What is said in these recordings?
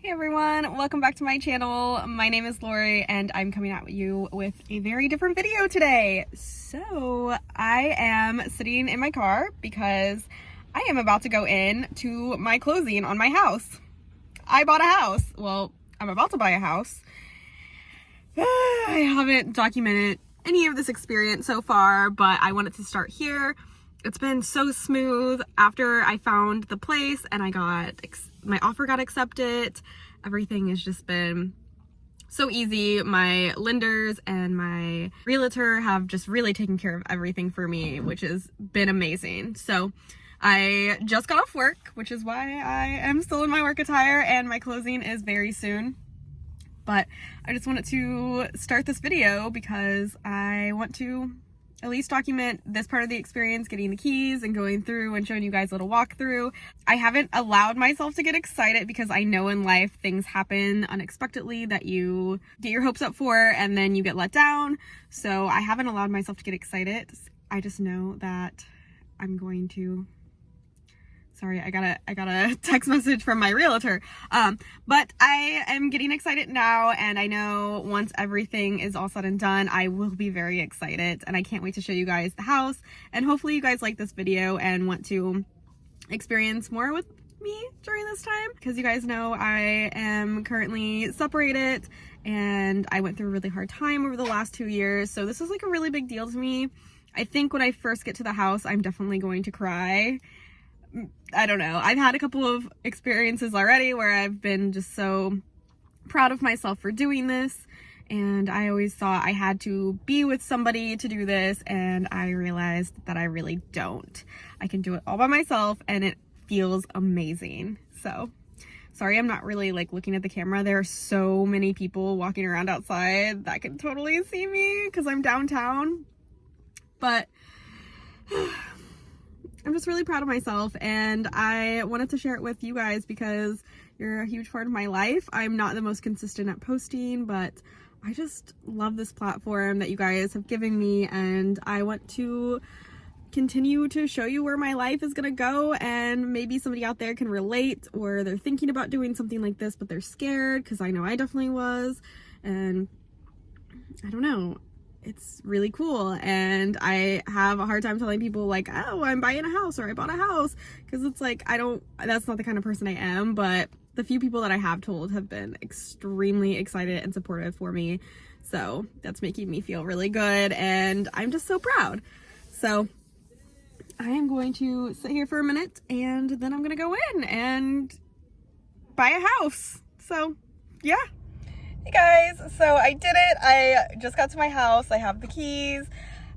Hey everyone, welcome back to my channel. My name is Lori and I'm coming at you with a very different video today. So I am sitting in my car because I am about to go in to my closing on my house. I bought a house. Well, I'm about to buy a house. I haven't documented any of this experience so far, but I wanted to start here. It's been so smooth after I found the place and my offer got accepted. Everything has just been so easy. My lenders and my realtor have just really taken care of everything for me, which has been amazing. So I just got off work, which is why I am still in my work attire, and my closing is very soon. But I just wanted to start this video because I want to at least document this part of the experience, getting the keys and going through and showing you guys a little walkthrough. I haven't allowed myself to get excited because I know in life things happen unexpectedly that you get your hopes up for and then you get let down. So I haven't allowed myself to get excited. I just know that I'm going to... Sorry, I got a text message from my realtor. But I am getting excited now, and I know once everything is all said and done, I will be very excited, and I can't wait to show you guys the house. And hopefully you guys like this video and want to experience more with me during this time, because you guys know I am currently separated and I went through a really hard time over the last 2 years. So this is like a really big deal to me. I think when I first get to the house, I'm definitely going to cry. I don't know. I've had a couple of experiences already where I've been just so proud of myself for doing this, and I always thought I had to be with somebody to do this, and I realized that I really don't. I can do it all by myself and it feels amazing. So sorry I'm not really like looking at the camera. There are so many people walking around outside that can totally see me because I'm downtown, but I'm just really proud of myself, and I wanted to share it with you guys because you're a huge part of my life. I'm not the most consistent at posting, but I just love this platform that you guys have given me, and I want to continue to show you where my life is gonna go, and maybe somebody out there can relate, or they're thinking about doing something like this but they're scared, because I know I definitely was, and I don't know. It's really cool, and I have a hard time telling people like, oh, I'm buying a house or I bought a house, because it's like that's not the kind of person I am. But the few people that I have told have been extremely excited and supportive for me, so that's making me feel really good, and I'm just so proud. So I am going to sit here for a minute, and then I'm gonna go in and buy a house. So yeah. Hey guys, so I did it. I just got to my house. I have the keys,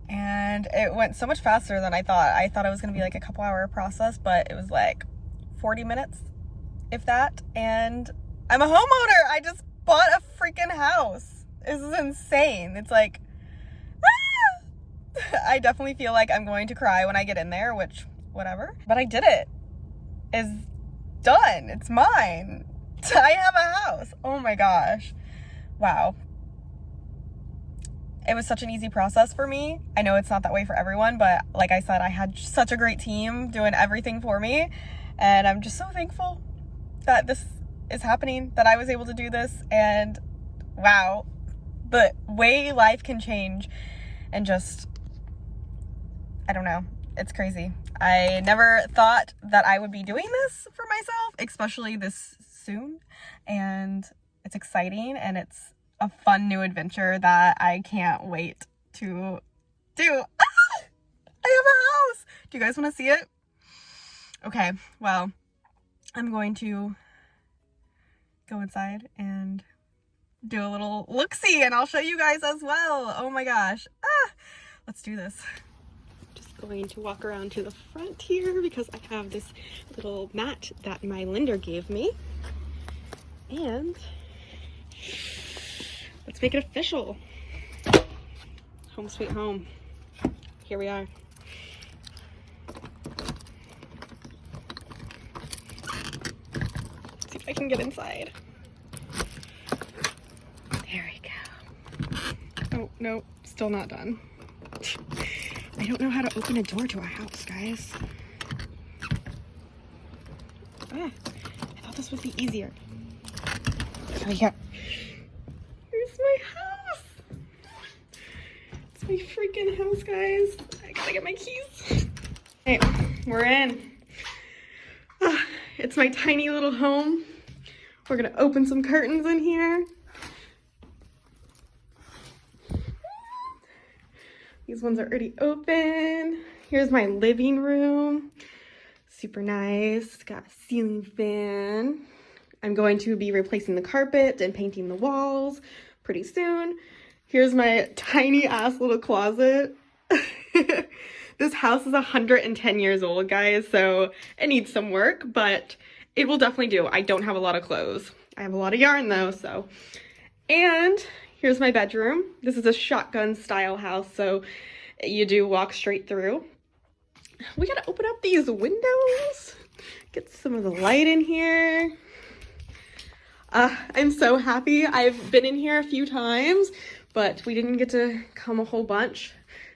and it went so much faster than I thought. I thought it was gonna be like a couple-hour process, but it was like 40 minutes, if that. And I'm a homeowner. I just bought a freaking house. This is insane. It's like, ah! I definitely feel like I'm going to cry when I get in there, which, whatever. But I did it. It's done. It's mine. I have a house. Oh my gosh. Wow. It was such an easy process for me. I know it's not that way for everyone, but like I said, I had such a great team doing everything for me, and I'm just so thankful that this is happening, that I was able to do this, and wow, the way life can change, and just, I don't know, it's crazy. I never thought that I would be doing this for myself, especially this soon, and it's exciting, and it's a fun new adventure that I can't wait to do. Ah! I have a house! Do you guys want to see it? Okay, well, I'm going to go inside and do a little look-see, and I'll show you guys as well. Oh my gosh. Ah! Let's do this. Just going to walk around to the front here because I have this little mat that my lender gave me. And let's make it official. Home sweet home. Here we are. Let's see if I can get inside. There we go. Oh, no, still not done. I don't know how to open a door to a house, guys. Ah, I thought this would be easier. Here we go. Here's my house. It's my freaking house, guys. I gotta get my keys. Okay, we're in. It's my tiny little home. We're gonna open some curtains in here. These ones are already open. Here's my living room. Super nice. Got a ceiling fan. I'm going to be replacing the carpet and painting the walls pretty soon. Here's my tiny ass little closet. This house is 110 years old, guys, so it needs some work, but it will definitely do. I don't have a lot of clothes. I have a lot of yarn though, so. And here's my bedroom. This is a shotgun style house, so you do walk straight through. We gotta open up these windows, get some of the light in here. I'm so happy. I've been in here a few times, but we didn't get to come a whole bunch.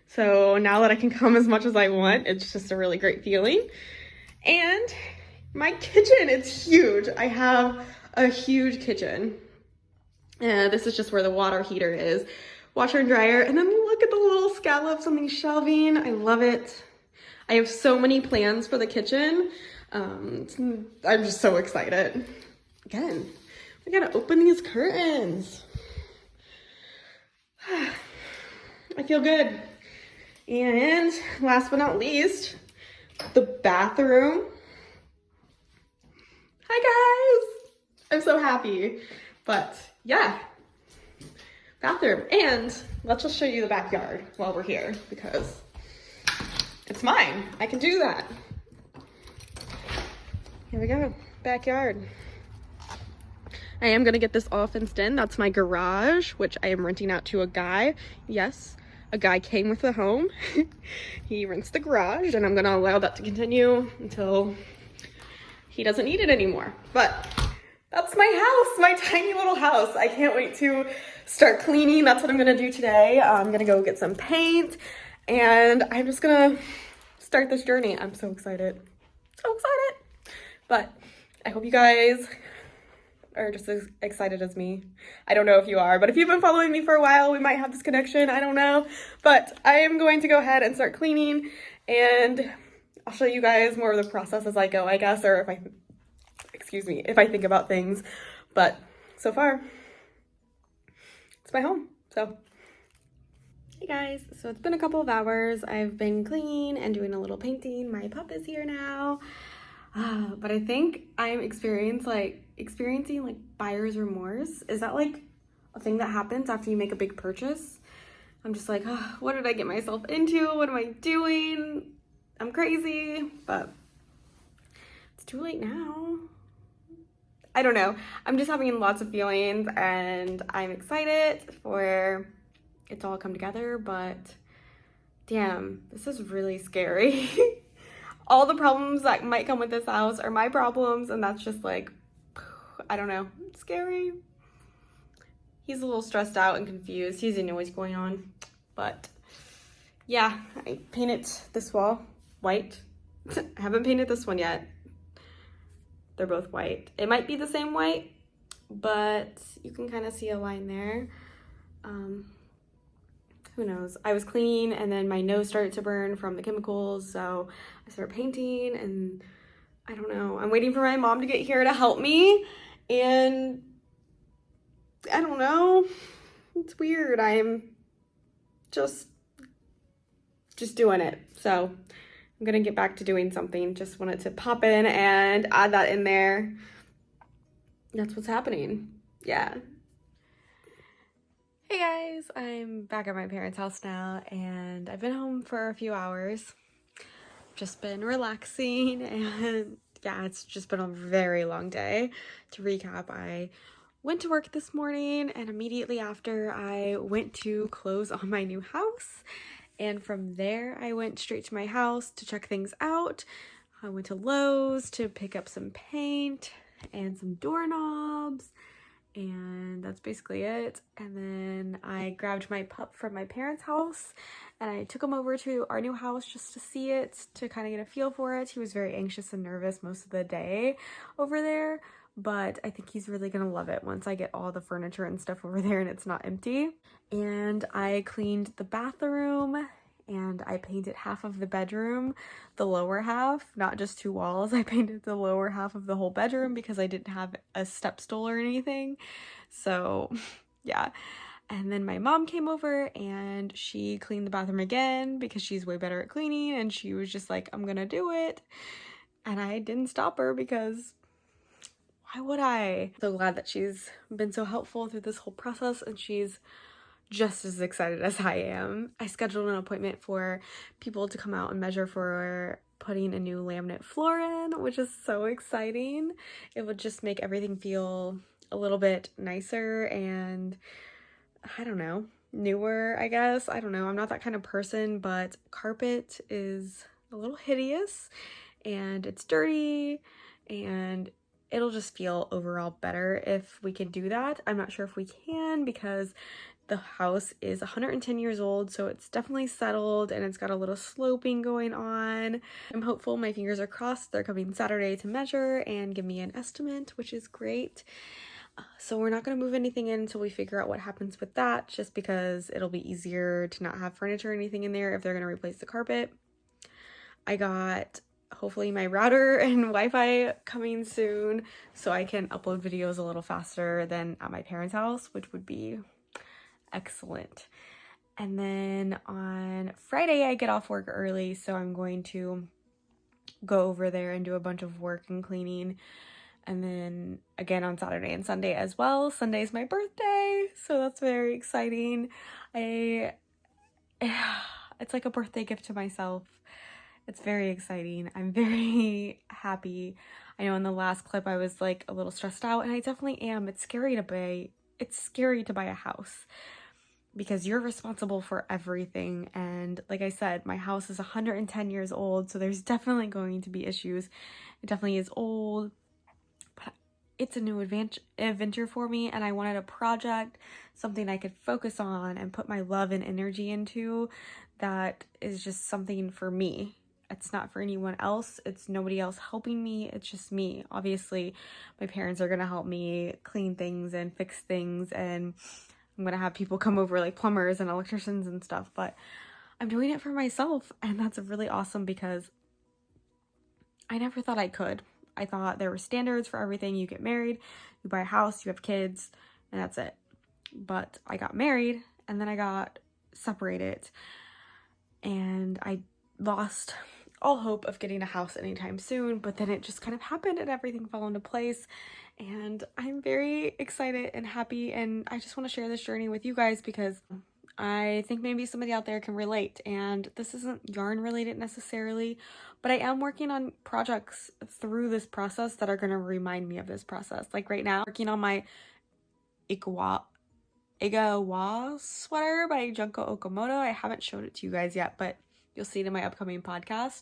So now that I can come as much as I want, it's just a really great feeling. And my kitchen, it's huge. I have a huge kitchen. This is just where the water heater is. Washer and dryer. And then look at the little scallops on these shelving. I love it. I have so many plans for the kitchen. I'm just so excited. Again, we gotta open these curtains. I feel good. And last but not least, the bathroom. Hi guys! I'm so happy. But yeah, bathroom. And let's just show you the backyard while we're here because it's mine. I can do that. Here we go, backyard. I am gonna get this all fenced in. That's my garage, which I am renting out to a guy. Yes, a guy came with the home. He rents the garage, and I'm gonna allow that to continue until he doesn't need it anymore. But that's my house, my tiny little house. I can't wait to start cleaning. That's what I'm gonna do today. I'm gonna go get some paint, and I'm just gonna start this journey. I'm so excited. So excited. But I hope you guys are just as excited as me. I don't know if you are, but if you've been following me for a while, we might have this connection. I don't know. But I am going to go ahead and start cleaning, and I'll show you guys more of the process as I go, I guess, or if I think about things. But so far, it's my home. So hey guys, so it's been a couple of hours. I've been cleaning and doing a little painting. My pup is here now. But I think I'm experiencing like buyer's remorse. Is that like a thing that happens after you make a big purchase? I'm just like, oh, what did I get myself into? What am I doing? I'm crazy, but it's too late now. I don't know. I'm just having lots of feelings, and I'm excited for it to all come together, but damn, this is really scary. All the problems that might come with this house are my problems, and that's just like, I don't know, it's scary. He's a little stressed out and confused. He doesn't know what's going on. But yeah, I painted this wall white. I haven't painted this one yet. They're both white. It might be the same white, but you can kind of see a line there. Who knows? I was cleaning, and then my nose started to burn from the chemicals, so I started painting, and I don't know. I'm waiting for my mom to get here to help me, and I don't know. It's weird. I'm just doing it. So I'm gonna get back to doing something. Just wanted to pop in and add that in there. That's what's happening. Yeah. Hey guys, I'm back at my parents' house now, and I've been home for a few hours. Just been relaxing, and yeah, it's just been a very long day. To recap, I went to work this morning, and immediately after I went to close on my new house, and from there I went straight to my house to check things out. I went to Lowe's to pick up some paint and some doorknobs, and that's basically it. And then I grabbed my pup from my parents' house, and I took him over to our new house just to see it, to kind of get a feel for it. He was very anxious and nervous most of the day over there, but I think he's really gonna love it once I get all the furniture and stuff over there and it's not empty. And I cleaned the bathroom and I painted half of the bedroom, the lower half, not just 2 walls. I painted the lower half of the whole bedroom because I didn't have a step stool or anything. So yeah. And then my mom came over and she cleaned the bathroom again because she's way better at cleaning, and she was just like, I'm gonna do it. And I didn't stop her because why would I? So glad that she's been so helpful through this whole process, and she's just as excited as I am. I scheduled an appointment for people to come out and measure for putting a new laminate floor in, which is so exciting. It would just make everything feel a little bit nicer and, I don't know, newer, I guess. I don't know. I'm not that kind of person, but carpet is a little hideous and it's dirty, and it'll just feel overall better if we can do that. I'm not sure if we can because the house is 110 years old, so it's definitely settled and it's got a little sloping going on. I'm hopeful, my fingers are crossed, they're coming Saturday to measure and give me an estimate, which is great. So we're not going to move anything in until we figure out what happens with that, just because it'll be easier to not have furniture or anything in there if they're going to replace the carpet. I got hopefully my router and Wi-Fi coming soon so I can upload videos a little faster than at my parents' house, which would be excellent. And then on Friday I get off work early, so I'm going to go over there and do a bunch of work and cleaning. And then again on Saturday and Sunday as well. Sunday's my birthday, so that's very exciting. It's like a birthday gift to myself. It's very exciting. I'm very happy. I know in the last clip I was like a little stressed out, and I definitely am. It's scary to buy a house because you're responsible for everything. And like I said, my house is 110 years old, so there's definitely going to be issues. It definitely is old, but it's a new adventure for me, and I wanted a project, something I could focus on and put my love and energy into, that is just something for me. It's not for anyone else. It's nobody else helping me. It's just me. Obviously, my parents are going to help me clean things and fix things, and I'm going to have people come over like plumbers and electricians and stuff, but I'm doing it for myself, and that's really awesome because I never thought I could. I thought there were standards for everything. You get married, you buy a house, you have kids, and that's it. But I got married, and then I got separated, and I lost all hope of getting a house anytime soon, but then it just kind of happened and everything fell into place, and I'm very excited and happy, and I just want to share this journey with you guys because I think maybe somebody out there can relate. And this isn't yarn related necessarily, but I am working on projects through this process that are going to remind me of this process. Like right now, working on my Igawa sweater by Junko Okamoto. I haven't showed it to you guys yet, but you'll see it in my upcoming podcast,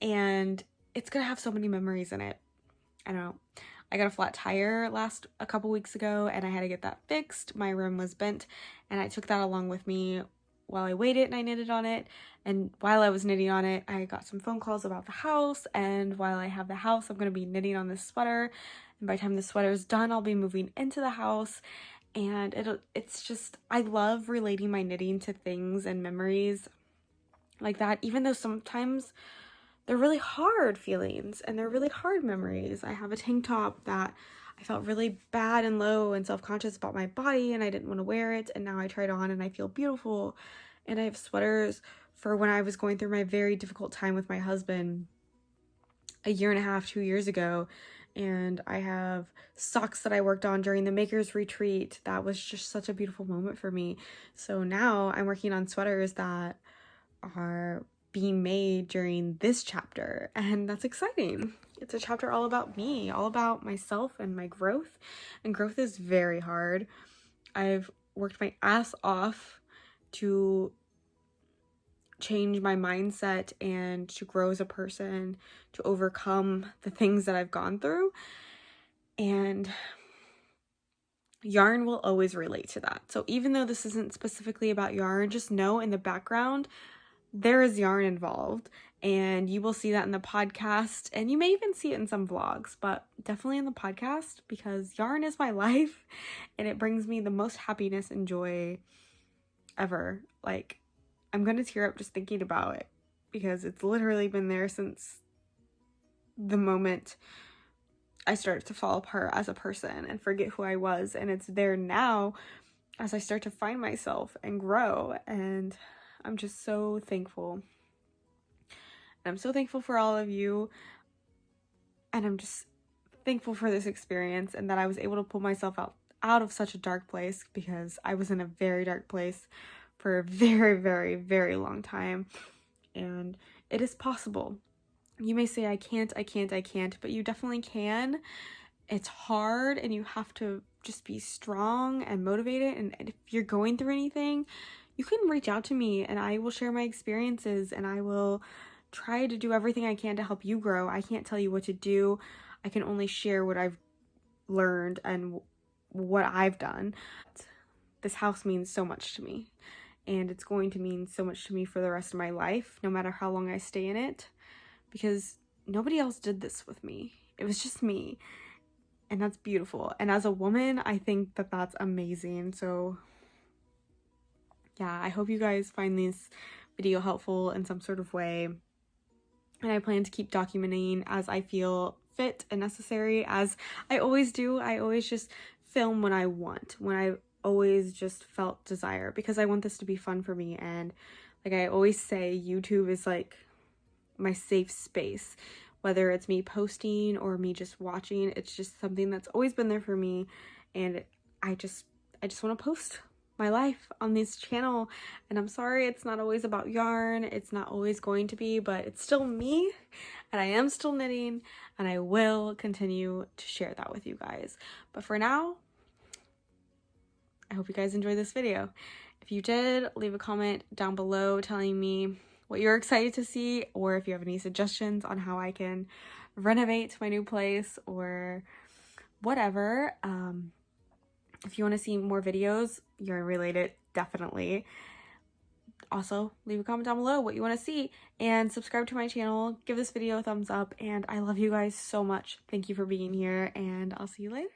and it's gonna have so many memories in it. I don't know. I got a flat tire a couple weeks ago, and I had to get that fixed. My rim was bent, and I took that along with me while I waited, and I knitted on it. And while I was knitting on it, I got some phone calls about the house, and while I have the house, I'm gonna be knitting on this sweater, and by the time the sweater is done, I'll be moving into the house. And it's just, I love relating my knitting to things and memories like that, even though sometimes they're really hard feelings and they're really hard memories. I have a tank top that I felt really bad and low and self-conscious about my body, and I didn't want to wear it, and now I try it on and I feel beautiful. And I have sweaters for when I was going through my very difficult time with my husband a year and a half, 2 years ago. And I have socks that I worked on during the Maker's Retreat. That was just such a beautiful moment for me. So now I'm working on sweaters that are being made during this chapter, and that's exciting. It's a chapter all about me, all about myself and my growth, and growth is very hard. I've worked my ass off to change my mindset and to grow as a person, to overcome the things that I've gone through, and yarn will always relate to that. So even though this isn't specifically about yarn, just know in the background there is yarn involved, and you will see that in the podcast, and you may even see it in some vlogs, but definitely in the podcast, because yarn is my life and it brings me the most happiness and joy ever. Like, I'm gonna tear up just thinking about it, because it's literally been there since the moment I started to fall apart as a person and forget who I was, and it's there now as I start to find myself and grow, and I'm just so thankful. And I'm so thankful for all of you, and I'm just thankful for this experience and that I was able to pull myself out of such a dark place, because I was in a very dark place for a very, very, very long time, and it is possible. You may say, I can't, but you definitely can. It's hard, and you have to just be strong and motivated, and if you're going through anything, you can reach out to me and I will share my experiences, and I will try to do everything I can to help you grow. I can't tell you what to do. I can only share what I've learned and what I've done. This house means so much to me, and it's going to mean so much to me for the rest of my life, no matter how long I stay in it, because nobody else did this with me. It was just me, and that's beautiful. And as a woman, I think that that's amazing. So yeah, I hope you guys find this video helpful in some sort of way, and I plan to keep documenting as I feel fit and necessary, as I always do. I always just film when I want, when I always just felt desire, because I want this to be fun for me. And like I always say, YouTube is like my safe space, whether it's me posting or me just watching. It's just something that's always been there for me, and I just want to post my life on this channel. And I'm sorry it's not always about yarn, it's not always going to be, but it's still me, and I am still knitting, and I will continue to share that with you guys. But for now, I hope you guys enjoyed this video. If you did, leave a comment down below telling me what you're excited to see, or if you have any suggestions on how I can renovate my new place or whatever. If you want to see more videos, yarn related, definitely. Also, leave a comment down below what you want to see, and subscribe to my channel. Give this video a thumbs up, and I love you guys so much. Thank you for being here, and I'll see you later.